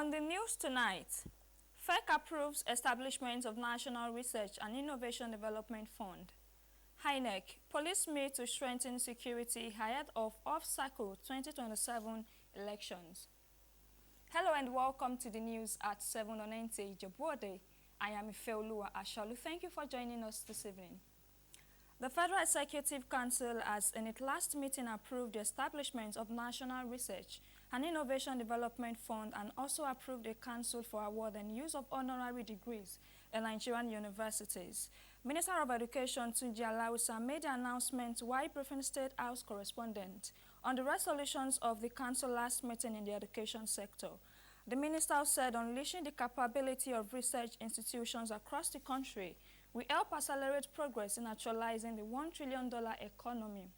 On the news tonight, FEC approves establishment of National Research and Innovation Development Fund. INEC, police meet to strengthen security ahead of off-cycle 2027 elections. Hello and welcome to the news at 7 on Nta Ijebu Ode. I am Ifeoluwa Ashalu. Thank you for joining us this evening. The Federal Executive Council has in its last meeting approved the establishment of National Research and Innovation Development Fund and also approved a council for award and use of honorary degrees in Nigerian universities. Minister of Education Tunji Alausa made the announcement while briefing State House correspondent on the resolutions of the council last meeting in the education sector. The minister said unleashing the capability of research institutions across the country will help accelerate progress in actualizing the $1 trillion economy.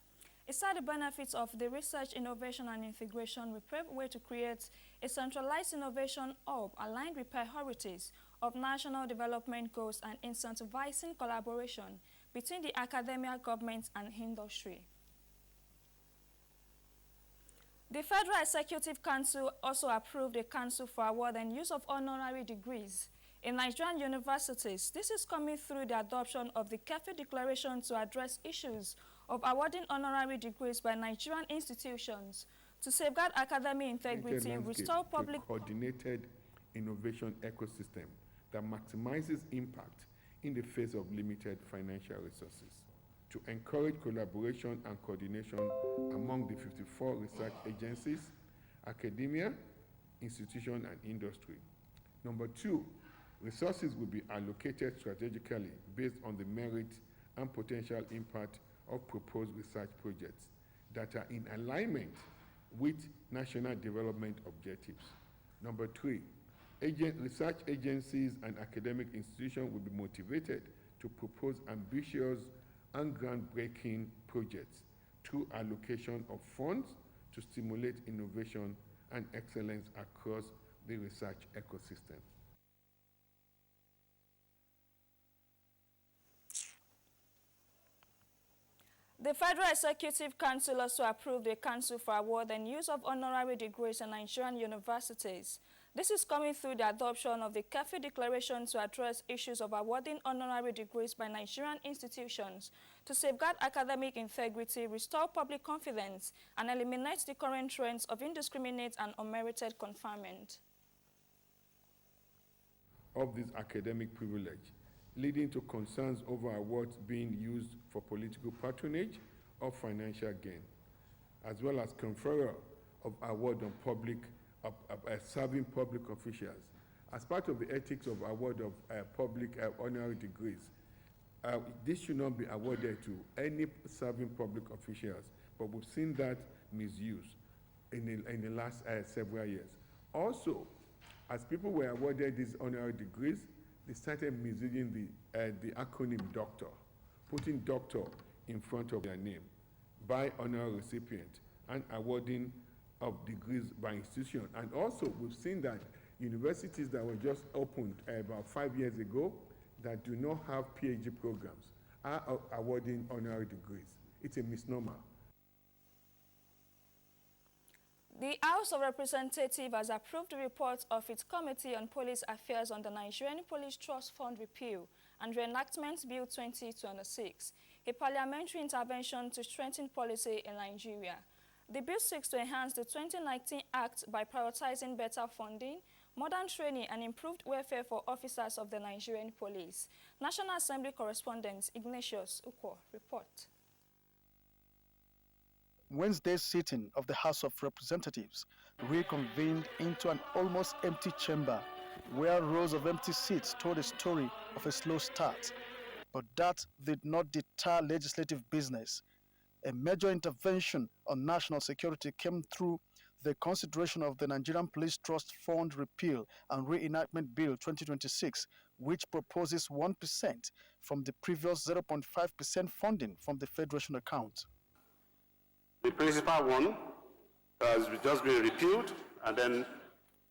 He said the benefits of the research, innovation and integration will pave way to create a centralized innovation hub aligned with priorities of national development goals and incentivizing collaboration between the academia, government and industry. The Federal Executive Council also approved a council for award and use of honorary degrees in Nigerian universities. This is coming through the adoption of the Kefi Declaration to address issues of awarding honorary degrees by Nigerian institutions to safeguard academic integrity, restore public coordinated innovation ecosystem that maximizes impact in the face of limited financial resources, to encourage collaboration and coordination among the 54 research agencies, academia, institution, and industry. Number 2, resources will be allocated strategically based on the merit and potential impact of proposed research projects that are in alignment with national development objectives. Number 3, research agencies and academic institutions will be motivated to propose ambitious and groundbreaking projects through allocation of funds to stimulate innovation and excellence across the research ecosystem. The Federal Executive Council also approved a council for award and use of honorary degrees in Nigerian universities. This is coming through the adoption of the Kefi Declaration to address issues of awarding honorary degrees by Nigerian institutions to safeguard academic integrity, restore public confidence, and eliminate the current trends of indiscriminate and unmerited conferment of this academic privilege, leading to concerns over awards being used for political patronage or financial gain, as well as conferral of award on serving public officials. As part of the ethics of award of public honorary degrees, this should not be awarded to any serving public officials, but we've seen that misuse in the last several years. Also, as people were awarded these honorary degrees, they started misusing the acronym doctor, putting doctor in front of their name by honorary recipient and awarding of degrees by institution. And also, we've seen that universities that were just opened about 5 years ago that do not have PhD programs are awarding honorary degrees. It's a misnomer. The House of Representatives has approved the report of its Committee on Police Affairs on the Nigerian Police Trust Fund Repeal and Reenactment Bill 2026, a parliamentary intervention to strengthen policy in Nigeria. The bill seeks to enhance the 2019 Act by prioritizing better funding, modern training, and improved welfare for officers of the Nigerian police. National Assembly correspondent Ignatius Ukwo report. Wednesday's sitting of the House of Representatives reconvened into an almost empty chamber where rows of empty seats told a story of a slow start. But that did not deter legislative business. A major intervention on national security came through the consideration of the Nigerian Police Trust Fund Repeal and Reenactment Bill 2026, which proposes 1% from the previous 0.5% funding from the Federation account. The principal one has just been repealed and then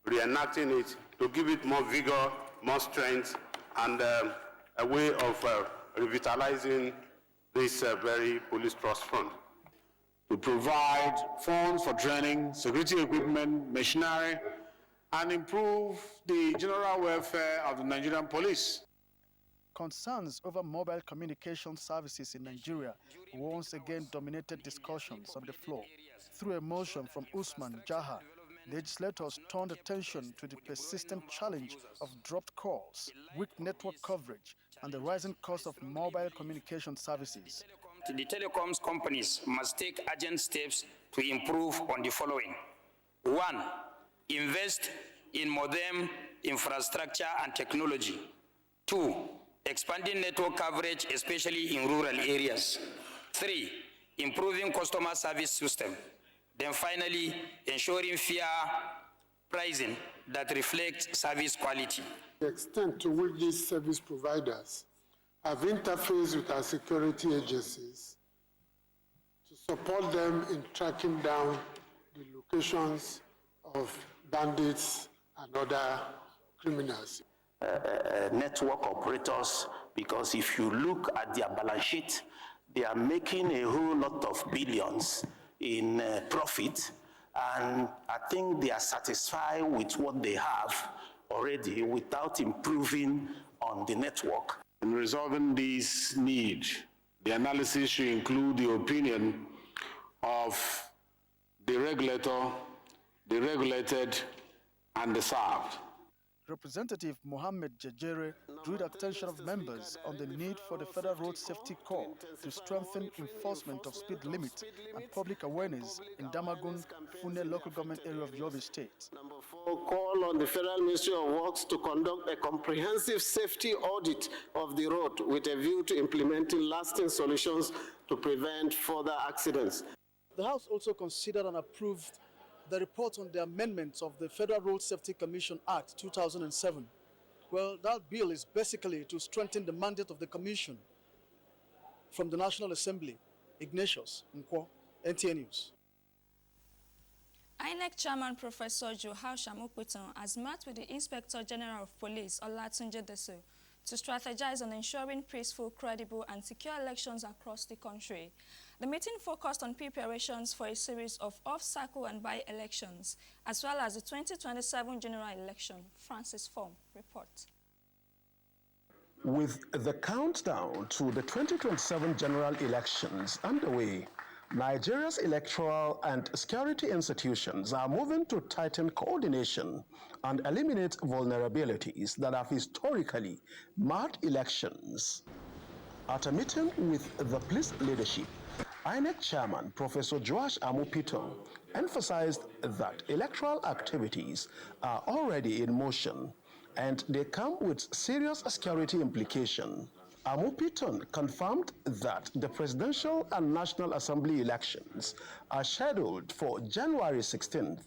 reenacting it to give it more vigor, more strength, and a way of revitalizing this very police trust fund. To provide funds for training, security equipment, machinery, and improve the general welfare of the Nigerian police. Concerns over mobile communication services in Nigeria once again dominated discussions on the floor. Through a motion from Usman Jaha, legislators turned attention to the persistent challenge of dropped calls, weak network coverage, and the rising cost of mobile communication services. The telecoms companies must take urgent steps to improve on the following. 1. Invest in modern infrastructure and technology. 2. Expanding network coverage, especially in rural areas. 3. Improving customer service system. Then finally, ensuring fair pricing that reflects service quality. The extent to which these service providers have interfaced with our security agencies to support them in tracking down the locations of bandits and other criminals. Network operators, because if you look at their balance sheet, they are making a whole lot of billions in profit, and I think they are satisfied with what they have already without improving on the network. In resolving this need, the analysis should include the opinion of the regulator, the regulated, and the served. Representative Mohammed Jejere drew the attention of members on the need for the Federal Road Safety Corps to strengthen enforcement of speed limit and public awareness in Damagun, Fune local government area of Yobe State. Number 4, call on the Federal Ministry of Works to conduct a comprehensive safety audit of the road with a view to implementing lasting solutions to prevent further accidents. The House also considered and approved the report on the amendments of the Federal Road Safety Commission Act 2007. Well, that bill is basically to strengthen the mandate of the Commission. From the National Assembly, Ignatius Nkwo, NTA News. INEC Chairman Professor Johao Shamuputon has met with the Inspector General of Police, Olatunji Deso, to strategize on ensuring peaceful, credible, and secure elections across the country. The meeting focused on preparations for a series of off-cycle and by-elections, as well as the 2027 general election. Francis Form reports. With the countdown to the 2027 general elections underway, Nigeria's electoral and security institutions are moving to tighten coordination and eliminate vulnerabilities that have historically marked elections. At a meeting with the police leadership, INEC Chairman Professor Joash Amupito emphasized that electoral activities are already in motion and they come with serious security implications. Amupiton confirmed that the presidential and National Assembly elections are scheduled for January 16,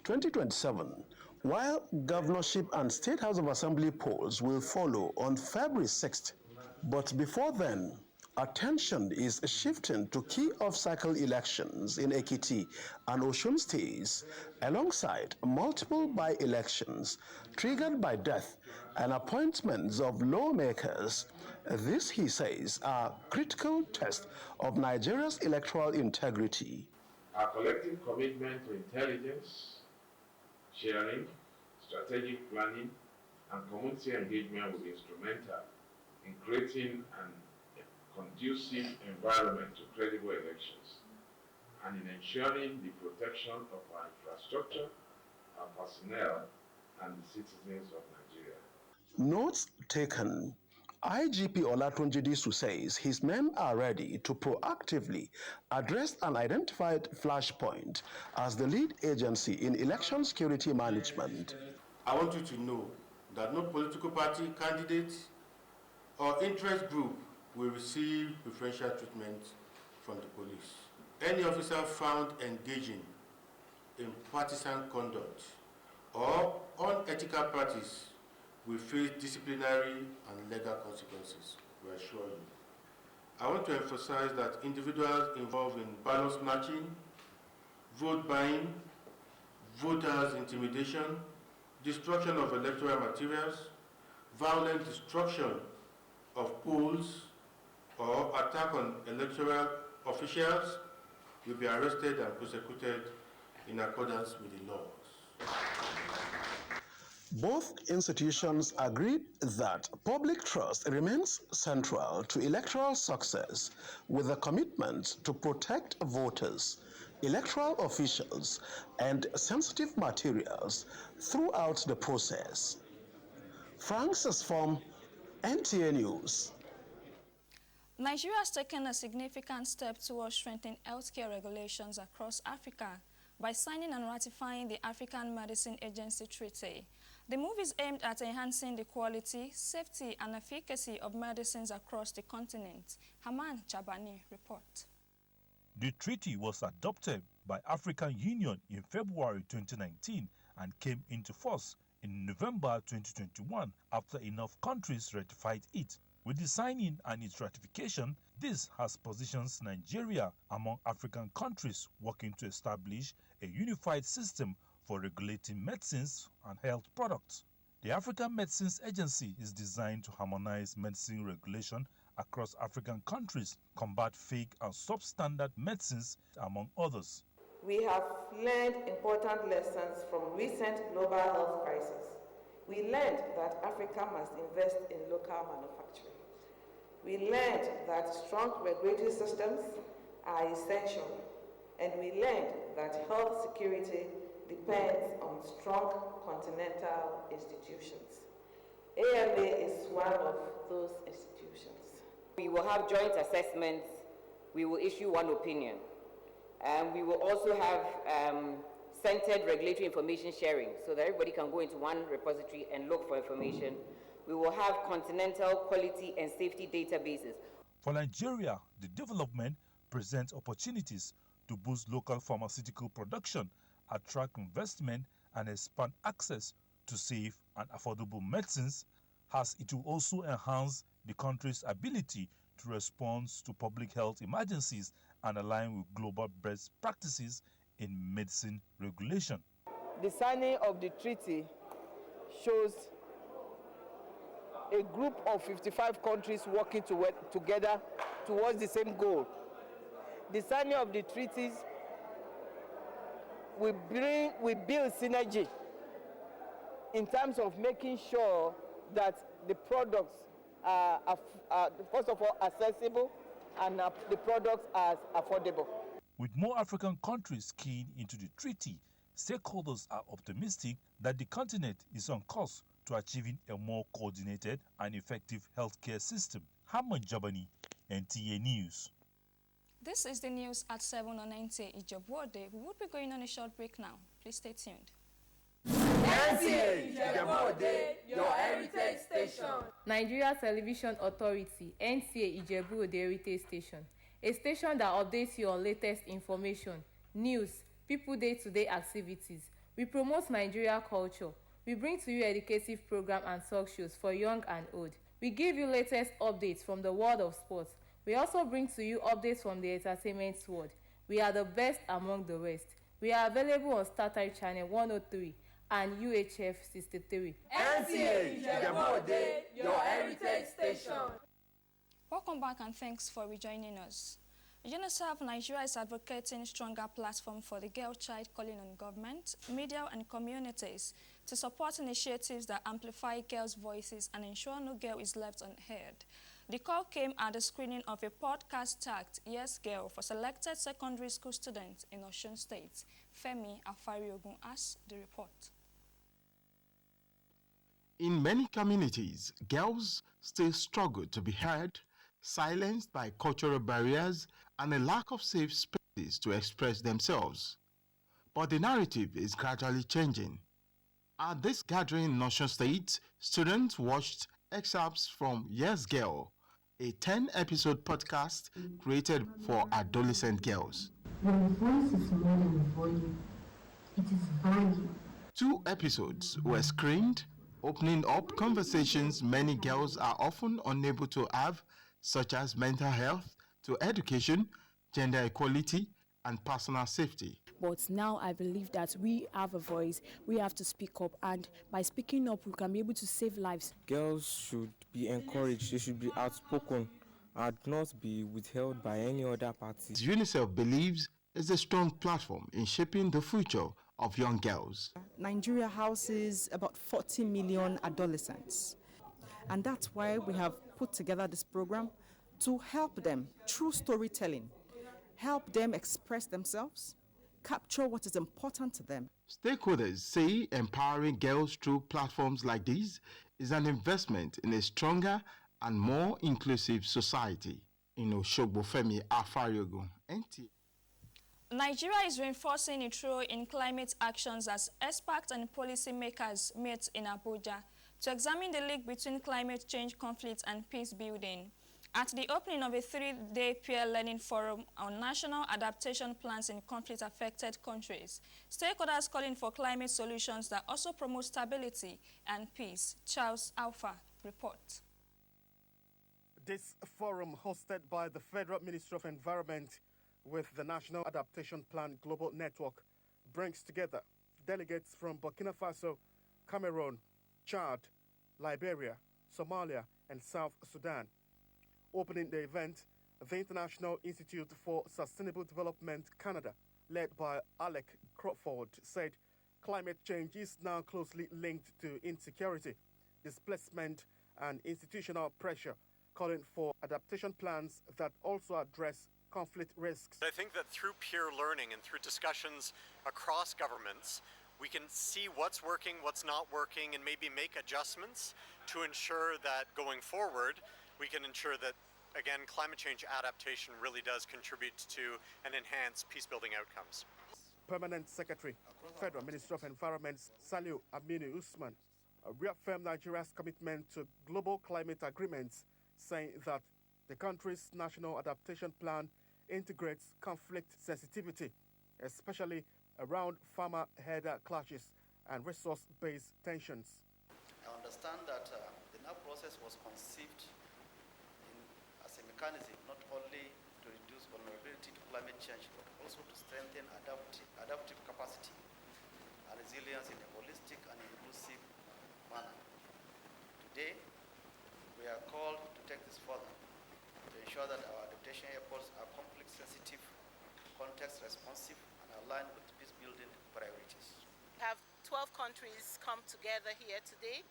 2027, while governorship and State House of Assembly polls will follow on February 6th. But before then, attention is shifting to key off-cycle elections in Ekiti and Osun states, alongside multiple by-elections triggered by death and appointments of lawmakers. This, he says, are critical tests of Nigeria's electoral integrity. Our collective commitment to intelligence, sharing, strategic planning, and community engagement will be instrumental in creating an conducive environment to credible elections and in ensuring the protection of our infrastructure, our personnel, and the citizens of Nigeria. Notes taken. IGP Olatunji Disu says his men are ready to proactively address an identified flashpoint as the lead agency in election security management. I want you to know that no political party, candidate, or interest group will receive preferential treatment from the police. Any officer found engaging in partisan conduct or unethical practice will face disciplinary and legal consequences, we assure you. I want to emphasize that individuals involved in ballot snatching, vote buying, voters' intimidation, destruction of electoral materials, violent destruction of polls, or attack on electoral officials will be arrested and prosecuted in accordance with the laws. Both institutions agreed that public trust remains central to electoral success, with a commitment to protect voters, electoral officials, and sensitive materials throughout the process. Francis from NTA News. Nigeria has taken a significant step towards strengthening healthcare regulations across Africa by signing and ratifying the African Medicine Agency Treaty. The move is aimed at enhancing the quality, safety, and efficacy of medicines across the continent. Haman Chabani report. The treaty was adopted by African Union in February 2019 and came into force in November 2021 after enough countries ratified it. With the signing and its ratification, this has positioned Nigeria among African countries working to establish a unified system for regulating medicines and health products. The African Medicines Agency is designed to harmonize medicine regulation across African countries, combat fake and substandard medicines, among others. We have learned important lessons from recent global health crisis. We learned that Africa must invest in local manufacturing. We learned that strong regulatory systems are essential, and we learned that health security depends on strong continental institutions. AMA is one of those institutions. We will have joint assessments. We will issue one opinion. And we will also have centered regulatory information sharing so that everybody can go into one repository and look for information. We will have continental quality and safety databases. For Nigeria, the development presents opportunities to boost local pharmaceutical production, attract investment, and expand access to safe and affordable medicines, as it will also enhance the country's ability to respond to public health emergencies and align with global best practices in medicine regulation. The signing of the treaty shows a group of 55 countries working together towards the same goal. The signing of the treaties will build synergy in terms of making sure that the products are first of all accessible and the products are affordable. With more African countries keying into the treaty, stakeholders are optimistic that the continent is on course to achieving a more coordinated and effective healthcare system. Haman Jabani, NTA News. This is the news at 7 on Nta Ijebu Ode. We will be going on a short break now. Please stay tuned. Nta Ijebu Ode, your heritage station. Nigeria Television Authority, Nta Ijebu Ode Heritage Station. A station that updates you on latest information, news, people day-to-day activities. We promote Nigeria culture. We bring to you educative programs and talk shows for young and old. We give you latest updates from the world of sports. We also bring to you updates from the entertainment world. We are the best among the rest. We are available on StarTimes Channel 103 and UHF 63. Nta Ijebu Ode, your heritage station. Welcome back and thanks for rejoining us. UNICEF Nigeria is advocating stronger platform for the girl child, calling on government, media and communities to support initiatives that amplify girls' voices and ensure no girl is left unheard. The call came at the screening of a podcast tagged Yes Girl for selected secondary school students in Osun State. Femi Afariogun has the report. In many communities, girls still struggle to be heard, silenced by cultural barriers and a lack of safe spaces to express themselves. But the narrative is gradually changing. At this gathering in Osun State, students watched excerpts from Yes Girl, a 10-episode podcast created for adolescent girls. When the voice is more than a volume, it is value. 2 episodes were screened, opening up conversations many girls are often unable to have, such as mental health, to education, gender equality, and personal safety. But now I believe that we have a voice, we have to speak up, and by speaking up, we can be able to save lives. Girls should be encouraged, they should be outspoken, and not be withheld by any other party. UNICEF believes is a strong platform in shaping the future of young girls. Nigeria houses about 40 million adolescents. And that's why we have put together this program to help them through storytelling, help them express themselves, capture what is important to them. Stakeholders say empowering girls through platforms like these is an investment in a stronger and more inclusive society. In Oshogbo, Femi Afariogun, NTA. Nigeria is reinforcing its role in climate actions as experts and policymakers meet in Abuja to examine the link between climate change conflicts and peace building. At the opening of a 3-day peer learning forum on national adaptation plans in conflict-affected countries, stakeholders calling for climate solutions that also promote stability and peace. Charles Alpha reports. This forum, hosted by the Federal Ministry of Environment with the National Adaptation Plan Global Network, brings together delegates from Burkina Faso, Cameroon, Chad, Liberia, Somalia, and South Sudan. Opening the event, the International Institute for Sustainable Development Canada, led by Alec Crawford, said climate change is now closely linked to insecurity, displacement, and institutional pressure, calling for adaptation plans that also address conflict risks. I think that through peer learning and through discussions across governments, we can see what's working, what's not working, and maybe make adjustments to ensure that going forward, we can ensure that, again, climate change adaptation really does contribute to and enhance peace-building outcomes. Permanent Secretary, Federal Ministry of Environment, Saliu Aminu Usman, reaffirmed Nigeria's commitment to global climate agreements, saying that the country's national adaptation plan integrates conflict sensitivity, especially around farmer-herder clashes and resource-based tensions. I understand that the NAP process was conceived as a mechanism not only to reduce vulnerability to climate change, but also to strengthen adaptive capacity and resilience in a holistic and inclusive manner. Today, we are called to take this further to ensure that our adaptation efforts are conflict-sensitive, context-responsive, and aligned with peace-building priorities. We have 12 countries come together here today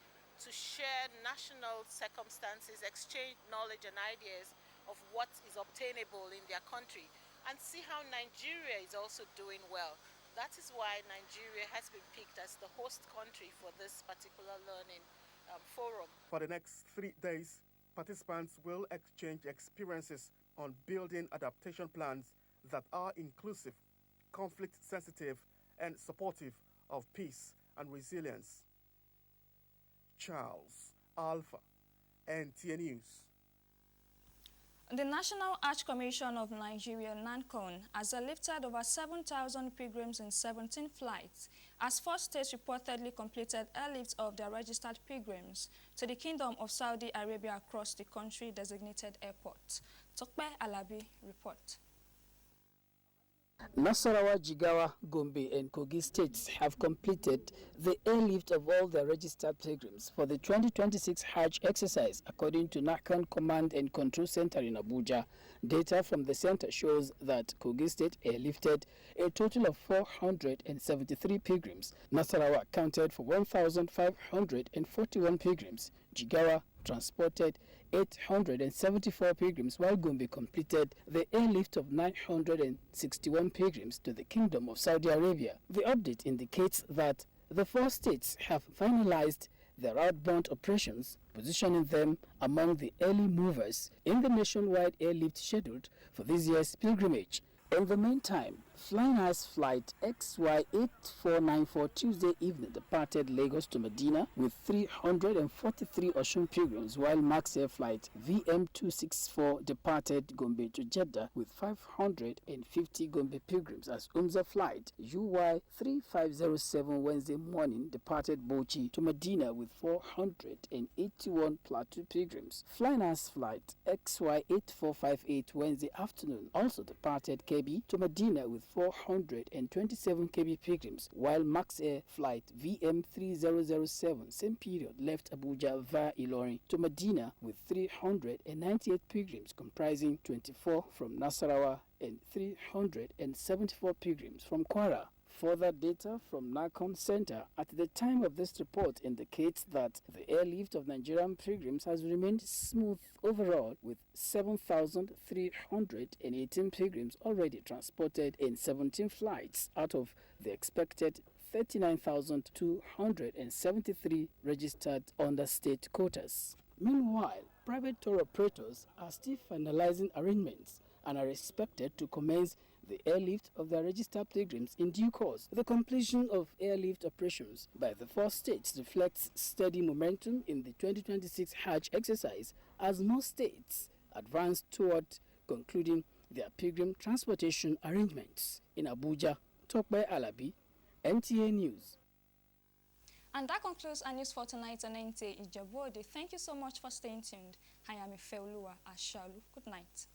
to share national circumstances, exchange knowledge and ideas of what is obtainable in their country, and see how Nigeria is also doing well. That is why Nigeria has been picked as the host country for this particular learning forum. For the next 3 days, participants will exchange experiences on building adaptation plans that are inclusive, conflict-sensitive, and supportive of peace and resilience. Charles Alpha, NTA News. The National Arch Commission of Nigeria, NANCON, has lifted over 7,000 pilgrims in 17 flights, as 4 states reportedly completed airlifts of their registered pilgrims to the Kingdom of Saudi Arabia across the country-designated airports. Tokpe Alabi report. Nasarawa, Jigawa, Gombe and Kogi states have completed the airlift of all their registered pilgrims for the 2026 Hajj exercise, according to NACAN Command and Control Center in Abuja. Data from the center shows that Kogi State airlifted a total of 473 pilgrims. Nasarawa accounted for 1,541 pilgrims. Jigawa transported 874 pilgrims, while Gombe completed the airlift of 961 pilgrims to the Kingdom of Saudi Arabia. The update indicates that the 4 states have finalized their outbound operations, positioning them among the early movers in the nationwide airlift scheduled for this year's pilgrimage. In the meantime, Flying House Flight XY8494 Tuesday evening departed Lagos to Medina with 343 Osun pilgrims, while Max Air Flight VM264 departed Gombe to Jeddah with 550 Gombe pilgrims, as Umza Flight UY3507 Wednesday morning departed Bauchi to Medina with 481 Plateau pilgrims. Flying House Flight XY8458 Wednesday afternoon also departed KB to Medina with 427 KB pilgrims, while Max Air Flight VM3007 same period left Abuja via Ilorin to Medina with 398 pilgrims, comprising 24 from Nasarawa and 374 pilgrims from Kwara. Further data from NACON Center at the time of this report indicates that the airlift of Nigerian pilgrims has remained smooth overall, with 7,318 pilgrims already transported in 17 flights out of the expected 39,273 registered under state quotas. Meanwhile, private tour operators are still finalizing arrangements and are expected to commence the airlift of their registered pilgrims in due course. The completion of airlift operations by the 4 states reflects steady momentum in the 2026 Hajj exercise as more states advance toward concluding their pilgrim transportation arrangements. In Abuja, Tokbe Alabi, NTA News. And that concludes our news for tonight on Nta Ijebu Ode. Thank you so much for staying tuned. I am Ifeoluwa Ashalu. Good night.